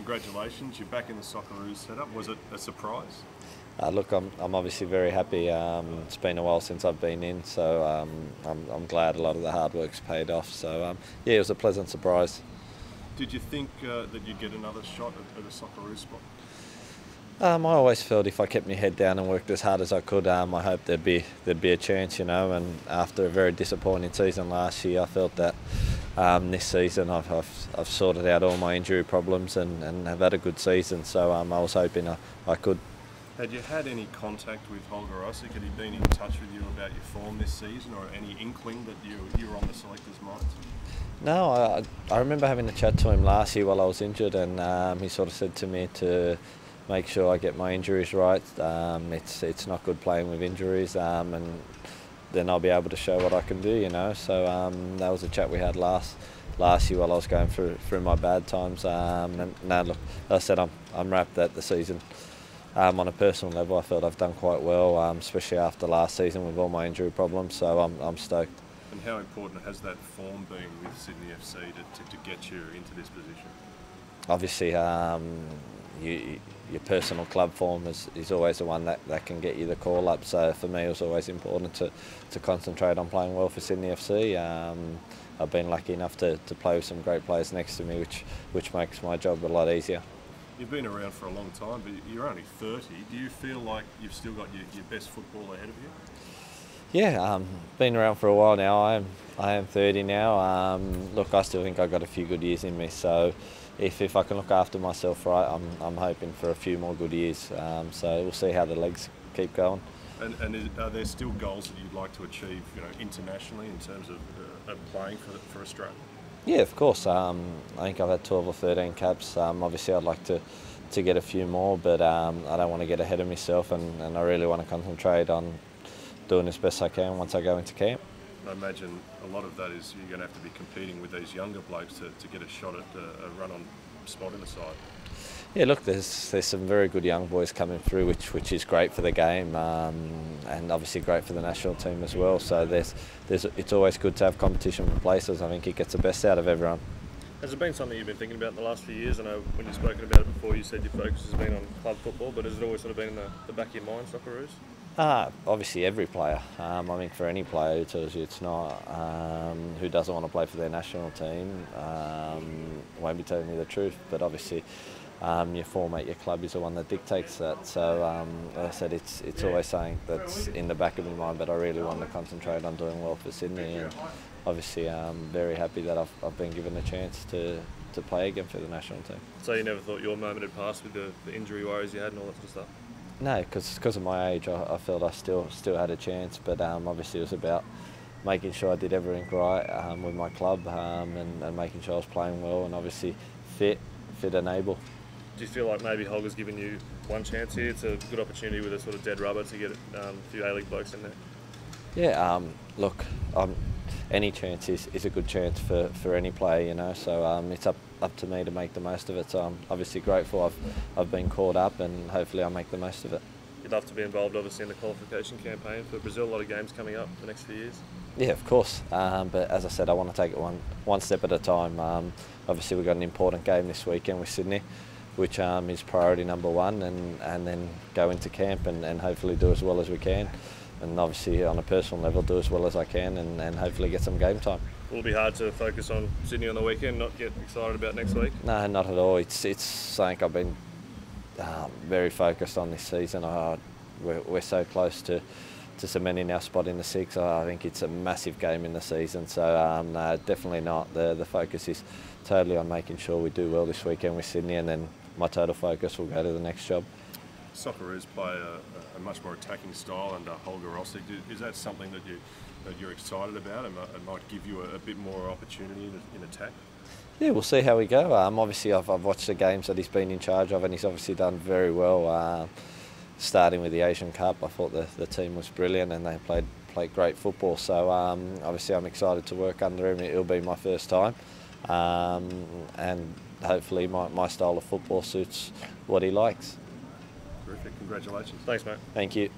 congratulations. You're back in the Socceroos setup. Was it a surprise? Look, I'm obviously very happy. It's been a while since I've been in, so I'm glad a lot of the hard work's paid off. So yeah, it was a pleasant surprise. Did you think that you'd get another shot at a Socceroos spot? I always felt if I kept my head down and worked as hard as I could, I hoped there'd be a chance, you know. And after a very disappointing season last year, I felt that this season I've sorted out all my injury problems and have had a good season. So I was hoping I could. Had you had any contact with Holger Rosick? Had he been in touch with you about your form this season, or any inkling that you were on the selectors' minds? No, I remember having a chat to him last year while I was injured, and he sort of said to me to make sure I get my injuries right. It's not good playing with injuries, and then I'll be able to show what I can do, you know. So that was a chat we had last year while I was going through my bad times. And now look, as I said, I'm wrapped that the season. On a personal level, I felt I've done quite well, especially after last season with all my injury problems. So I'm stoked. And how important has that form been with Sydney FC to get you into this position? Obviously, your personal club form is always the one that can get you the call up. So for me, it was always important to concentrate on playing well for Sydney FC. I've been lucky enough to play with some great players next to me, which makes my job a lot easier. You've been around for a long time, but you're only 30. Do you feel like you've still got your best football ahead of you? Yeah, been around for a while now. I am 30 now. Look, I still think I've got a few good years in me. So if I can look after myself right, I'm hoping for a few more good years. So we'll see how the legs keep going. And are there still goals that you'd like to achieve, you know, internationally in terms of playing for Australia? Yeah, of course. I think I've had 12 or 13 caps. Obviously, I'd like to get a few more, but I don't want to get ahead of myself, and I really want to concentrate on doing as best I can once I go into camp. I imagine a lot of that is you're going to have to be competing with these younger blokes to get a shot at a run-on spot in the side. Yeah, look, there's some very good young boys coming through, which is great for the game, and obviously great for the national team as well. So it's always good to have competition for places. I think it gets the best out of everyone. Has it been something you've been thinking about in the last few years? I know when you've spoken about it before, you said your focus has been on club football, but has it always sort of been in the back of your mind, Socceroos? Obviously every player. I think for any player who tells you it's not, who doesn't want to play for their national team, won't be telling you the truth. But obviously your form at your club is the one that dictates that. So as I said, it's always something that's in the back of my mind, but I really want to concentrate on doing well for Sydney, and obviously I'm very happy that I've been given a chance to play again for the national team. So you never thought your moment had passed with the injury worries you had and all that sort of stuff? No, because of my age, I felt I still had a chance, but obviously it was about making sure I did everything right with my club, and making sure I was playing well, and obviously fit and able. Do you feel like maybe Holger's given you one chance here? It's a good opportunity with a sort of dead rubber to get a few A-League blokes in there. Yeah, look, any chance is a good chance for any player, you know. So it's up to me to make the most of it. So I'm obviously grateful I've been caught up, and hopefully I'll make the most of it. You'd love to be involved, obviously, in the qualification campaign for Brazil. A lot of games coming up the next few years. Yeah, of course. But as I said, I want to take it one step at a time. Obviously, we've got an important game this weekend with Sydney, which is priority number one, and then go into camp and hopefully do as well as we can. And obviously on a personal level, do as well as I can, and hopefully get some game time. Will it be hard to focus on Sydney on the weekend, not get excited about next week? No, not at all. It's something I've been very focused on this season. We're so close to cementing our spot in the six. I think it's a massive game in the season, so no, definitely not. The focus is totally on making sure we do well this weekend with Sydney, and then my total focus will go to the next job. Socceroos play a much more attacking style under Holger Rosick. Is that something that you're excited about, and might give you a bit more opportunity in attack? Yeah, we'll see how we go. Obviously, I've watched the games that he's been in charge of, and he's obviously done very well. Starting with the Asian Cup, I thought the team was brilliant, and they played great football. So obviously, I'm excited to work under him. It'll be my first time, and hopefully, my style of football suits what he likes. Terrific. Congratulations. Thanks, mate. Thank you.